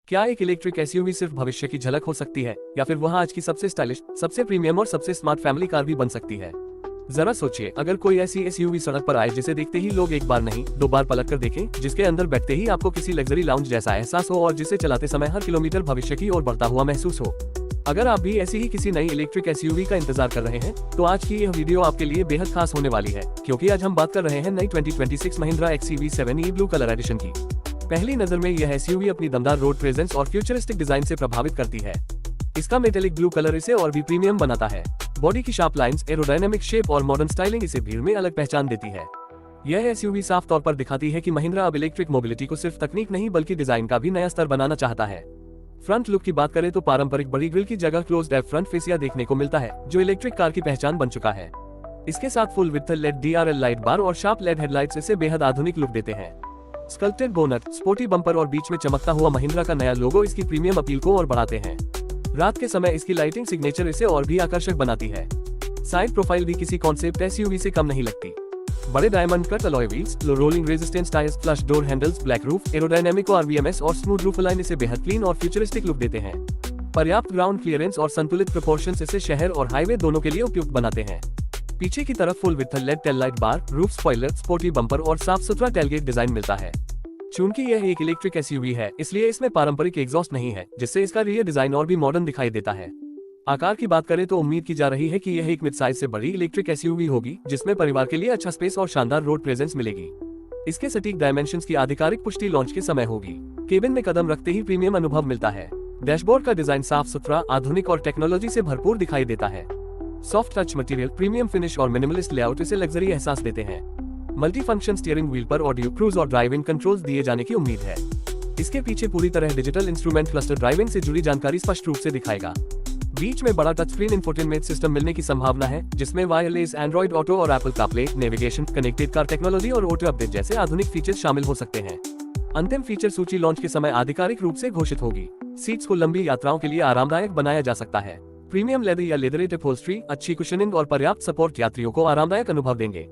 क्या एक electric SUV सिर्फ भविष्य की झलक हो सकती है, या फिर वह आज की सबसे स्टाइलिश, सबसे प्रीमियम और सबसे स्मार्ट फैमिली कार भी बन सकती है? जरा सोचिए, अगर कोई ऐसी एसयूवी सड़क पर आए जिसे देखते ही लोग एक बार नहीं 2 बार पलट कर देखें, जिसके अंदर बैठते ही आपको किसी लग्जरी लाउंज जैसा एहसास हो और जिसे चलाते समय हर किलोमीटर भविष्य की ओर बढ़ता हुआ महसूस हो। अगर आप भी ऐसी ही किसी नई इलेक्ट्रिक एसयूवी का इंतजार कर रहे हैं, तो आज की यह वीडियो आपके लिए बेहद खास होने वाली है, क्योंकि आज हम बात कर रहे हैं नई 2026 Mahindra XCV7e blue colour addition की। पहली नजर में यह एसयूवी अपनी दमदार रोड प्रेजेंस और फ्यूचरिस्टिक डिजाइन से प्रभावित करती है। इसका मेटेलिक ब्लू कलर इसे और भी प्रीमियम बनाता है। बॉडी की शार्प लाइंस, एरोडायनेमिक शेप और मॉडर्न स्टाइलिंग इसे भीड़ में अलग पहचान देती है। यह एसयूवी साफ तौर पर दिखाती है कि महिंद्रा अब इलेक्ट्रिक मोबिलिटी को सिर्फ तकनीक नहीं बल्कि डिजाइन का भी नया स्तर बनाना चाहता है। फ्रंट लुक की बात करें तो पारंपरिक बड़ी ग्रिल की जगह क्लोज्ड एफ फ्रंट फेसिया देखने को मिलता है, जो इलेक्ट्रिक कार की पहचान बन चुका है। इसके साथ full width LED DRL light bar और शार्प लेड हेडलाइट्स इसे बेहद आधुनिक लुक देते हैं। स्कल्प्टेड बोनट, स्पोर्टी बम्पर और बीच में चमकता हुआ महिंद्रा का नया लोगो इसकी प्रीमियम अपील को और बढ़ाते हैं। रात के समय इसकी लाइटिंग सिग्नेचर इसे और भी आकर्षक बनाती है। साइड प्रोफाइल भी किसी कॉन्सेप्ट एसयूवी से कम नहीं लगती। बड़े diamond cut alloy wheels, low rolling resistance tyres, flush door handles, black roof, aerodynamic RVMS और स्मूथ रूफ लाइन इसे बेहद क्लीन और फ्यूचरिस्टिक लुक देते हैं। पर्याप्त ग्राउंड क्लियरेंस और संतुलित प्रोपोर्शंस इसे शहर और हाईवे दोनों के लिए उपयुक्त बनाते हैं। पीछे की तरफ full with lead tail light bar, roof spoiler, sporty bumper और साफ सुथरा टेलगेट डिजाइन मिलता है। चूंकि यह एक इलेक्ट्रिक एसयूवी है, इसलिए इसमें पारंपरिक एग्जॉस्ट नहीं है, जिससे इसका रियर डिजाइन और भी मॉडर्न दिखाई देता है। आकार की बात करें तो उम्मीद की जा रही है कि यह एक मिड साइज से बड़ी इलेक्ट्रिक एसयूवी होगी, जिसमें परिवार के लिए अच्छा स्पेस और शानदार रोड प्रेजेंस मिलेगी। इसके सटीक डायमेंशंस की आधिकारिक पुष्टि लॉन्च के समय होगी। केबिन में कदम रखते ही प्रीमियम अनुभव मिलता है। डैशबोर्ड का डिजाइन साफ सुथरा, आधुनिक और टेक्नोलॉजी से भरपूर दिखाई देता है। Soft touch material, premium finish और मिनिमलिस्ट लेआउट इसे लग्जरी एहसास देते हैं। मल्टी फंक्शन स्टीयरिंग व्हील पर ऑडियो, क्रूज और ड्राइविंग कंट्रोल्स दिए जाने की उम्मीद है। इसके पीछे पूरी तरह डिजिटल इंस्ट्रूमेंट क्लस्टर ड्राइविंग से जुड़ी जानकारी स्पष्ट रूप से दिखाएगा। बीच में बड़ा टच स्क्रीन इंफोटेनमेंट सिस्टम मिलने की संभावना है, जिसमें वायरलेस एंड्रॉइड ऑटो और Apple CarPlay, navigation, connected car technology और ऑटो अपडेट जैसे आधुनिक फीचर्स शामिल हो सकते हैं। अंतिम फीचर सूची लॉन्च के समय आधिकारिक रूप से घोषित होगी। सीट्स को लंबी यात्राओं के लिए आरामदायक बनाया जा सकता है। प्रीमियम लेदर या लेदरेट अपहोल्स्ट्री, अच्छी कुशनिंग और पर्याप्त सपोर्ट यात्रियों को आरामदायक अनुभव देंगे।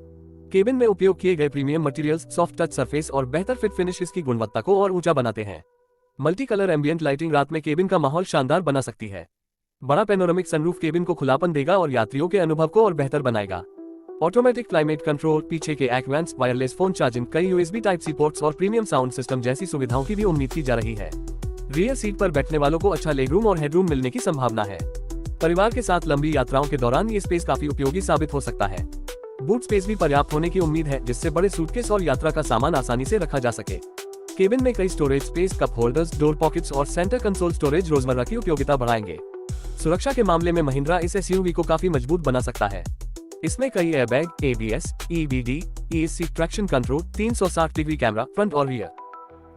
केबिन में उपयोग किए गए premium materials, soft touch surface और बेहतर फिट फिनिश इसकी गुणवत्ता को और ऊंचा बनाते हैं। मल्टी कलर एम्बियंट लाइटिंग रात में केबिन का माहौल शानदार बना सकती है। बड़ा पैनोरामिक सनरूफ केबिन को खुलापन देगा और यात्रियों के अनुभव को और बेहतर बनाएगा। ऑटोमेटिक क्लाइमेट कंट्रोल, पीछे के एक्वेंस, वायरलेस फोन चार्जिंग, कई USB Type-C पोर्ट्स और प्रीमियम साउंड सिस्टम जैसी सुविधाओं की भी उम्मीद की जा रही है। रियर सीट पर बैठने वालों को अच्छा लेगरूम और हेडरूम मिलने की संभावना है। परिवार के साथ लंबी यात्राओं के दौरान ये स्पेस काफी उपयोगी साबित हो सकता है। बूट स्पेस भी पर्याप्त होने की उम्मीद है, जिससे बड़े सूटकेस और यात्रा का सामान आसानी से रखा जा सके। केबिन में कई storage space, cup holders, door pockets और सेंटर कंसोल स्टोरेज रोजमर्रा की उपयोगिता बढ़ाएंगे। सुरक्षा के मामले में महिंद्रा इस एसयूवी को काफी मजबूत बना सकता है। इसमें कई airbag, ABS, EBD, ESC traction control, 360 degree camera front और rear,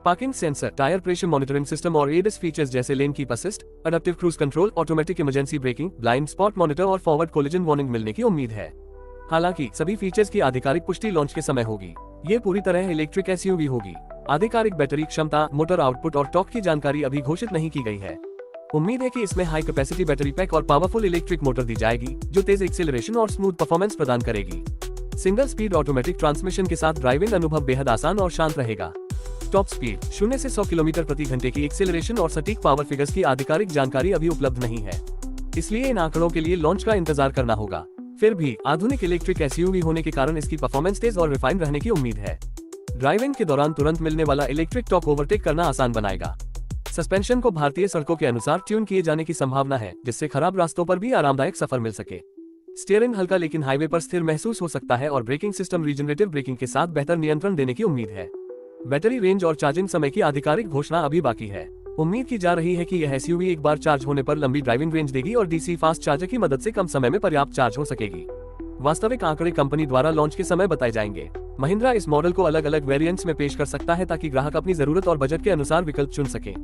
parking sensor, tyre pressure monitoring system और ADAS फीचर्स जैसे lane keep assist, adaptive cruise control, automatic emergency braking, blind spot monitor और फॉरवर्ड कोलिजन वार्निंग मिलने की उम्मीद है। हालांकि सभी फीचर्स की आधिकारिक पुष्टि लॉन्च के समय होगी। ये पूरी तरह इलेक्ट्रिक एसयूवी होगी। आधिकारिक बैटरी क्षमता, मोटर आउटपुट और टॉर्क की जानकारी अभी घोषित नहीं की गई है। उम्मीद है कि इसमें हाई कैपेसिटी बैटरी पैक और पावरफुल इलेक्ट्रिक मोटर दी जाएगी, जो तेज एक्सेलरेशन और स्मूथ परफॉर्मेंस प्रदान करेगी। सिंगल स्पीड ऑटोमेटिक ट्रांसमिशन के साथ ड्राइविंग अनुभव बेहद आसान और शांत रहेगा। टॉप स्पीड 0 से 100 किलोमीटर प्रति घंटे की एक्सेलरेशन और सटीक पावर फिगर्स की आधिकारिक जानकारी अभी उपलब्ध नहीं है, इसलिए इन आंकड़ों के लिए लॉन्च का इंतजार करना होगा। फिर भी आधुनिक इलेक्ट्रिक एसयूवी होने के कारण इसकी परफॉर्मेंस तेज और रिफाइंड रहने की उम्मीद है। ड्राइविंग के दौरान तुरंत मिलने वाला इलेक्ट्रिक टॉर्क ओवरटेक करना आसान बनाएगा। सस्पेंशन को भारतीय सड़कों के अनुसार ट्यून किए जाने की संभावना है, जिससे खराब रास्तों पर भी आरामदायक सफर मिल सके। स्टीयरिंग हल्का लेकिन हाईवे पर स्थिर महसूस हो सकता है और ब्रेकिंग सिस्टम रीजनरेटिव ब्रेकिंग के साथ बेहतर नियंत्रण देने की उम्मीद है। बैटरी रेंज और चार्जिंग समय की आधिकारिक घोषणा अभी बाकी है। उम्मीद की जा रही है कि यह एसयूवी एक बार चार्ज होने पर लंबी ड्राइविंग रेंज देगी और DC फास्ट चार्जर की मदद से कम समय में पर्याप्त चार्ज हो सकेगी। वास्तविक आंकड़े कंपनी द्वारा लॉन्च के समय बताए जाएंगे। महिंद्रा इस मॉडल को अलग अलग वेरिएंट्स में पेश कर सकता है, ताकि ग्राहक अपनी जरूरत और बजट के अनुसार विकल्प चुन सके।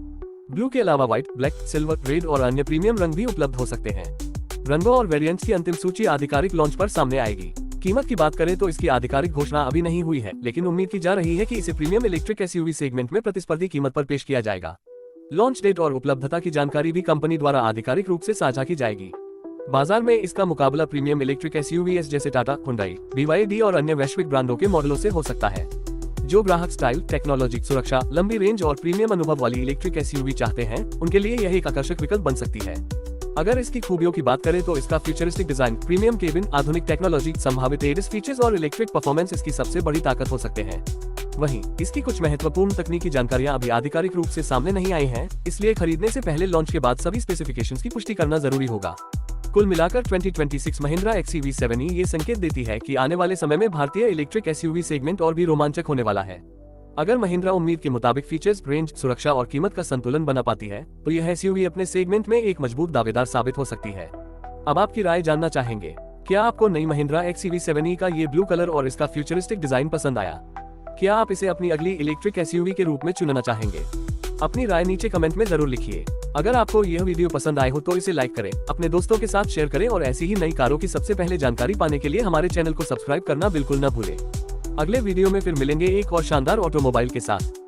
ब्लू के अलावा व्हाइट, ब्लैक, सिल्वर, रेड और अन्य प्रीमियम रंग भी उपलब्ध हो सकते हैं। रंगों और वेरिएंट्स की अंतिम सूची आधिकारिक लॉन्च पर सामने आएगी। कीमत की बात करें तो इसकी आधिकारिक घोषणा अभी नहीं हुई है, लेकिन उम्मीद की जा रही है कि इसे प्रीमियम इलेक्ट्रिक एसयूवी सेगमेंट में प्रतिस्पर्धी कीमत पर पेश किया जाएगा। लॉन्च डेट और उपलब्धता की जानकारी भी कंपनी द्वारा आधिकारिक रूप से साझा की जाएगी। बाजार में इसका मुकाबला प्रीमियम इलेक्ट्रिक एसयूवीएस जैसे टाटा, हुंडई, BYD और अन्य वैश्विक ब्रांडों के मॉडलों से हो सकता है। जो ग्राहक स्टाइल, टेक्नोलॉजी, सुरक्षा, लंबी रेंज और प्रीमियम अनुभव वाली इलेक्ट्रिक एसयूवी चाहते हैं, उनके लिए यह एक आकर्षक विकल्प बन सकती है। अगर इसकी खूबियों की बात करें तो इसका फ्यूचरिस्टिक डिजाइन, प्रीमियम केबिन, आधुनिक टेक्नोलॉजी, संभावित एडीएस फीचर्स और इलेक्ट्रिक परफॉर्मेंस इसकी सबसे बड़ी ताकत हो सकते हैं। वहीं इसकी कुछ महत्वपूर्ण तकनीकी जानकारियां अभी आधिकारिक रूप से सामने नहीं आई हैं, इसलिए खरीदने से पहले लॉन्च के बाद सभी स्पेसिफिकेशंस की पुष्टि करना जरूरी होगा। कुल मिलाकर 2026 महिंद्रा XUV7e ये संकेत देती है कि आने वाले समय में भारतीय इलेक्ट्रिक एसयूवी सेगमेंट और भी रोमांचक होने वाला है। अगर महिंद्रा उम्मीद के मुताबिक फीचर्स, रेंज, सुरक्षा और कीमत का संतुलन बना पाती है, तो यह एसयूवी अपने सेगमेंट में एक मजबूत दावेदार साबित हो सकती है। अब आपकी राय जानना चाहेंगे, क्या आपको नई महिंद्रा XUV7e का ये ब्लू कलर और इसका फ्यूचरिस्टिक डिजाइन पसंद आया? क्या आप इसे अपनी अगली इलेक्ट्रिक एसयूवी के रूप में चुनना चाहेंगे? अपनी राय नीचे कमेंट में जरूर लिखिए। अगर आपको यह वीडियो पसंद आए हो तो इसे लाइक करें, अपने दोस्तों के साथ शेयर करें और ऐसी ही नई कारों की सबसे पहले जानकारी पाने के लिए हमारे चैनल को सब्सक्राइब करना बिल्कुल न भूलें। अगले वीडियो में फिर मिलेंगे एक और शानदार ऑटोमोबाइल के साथ।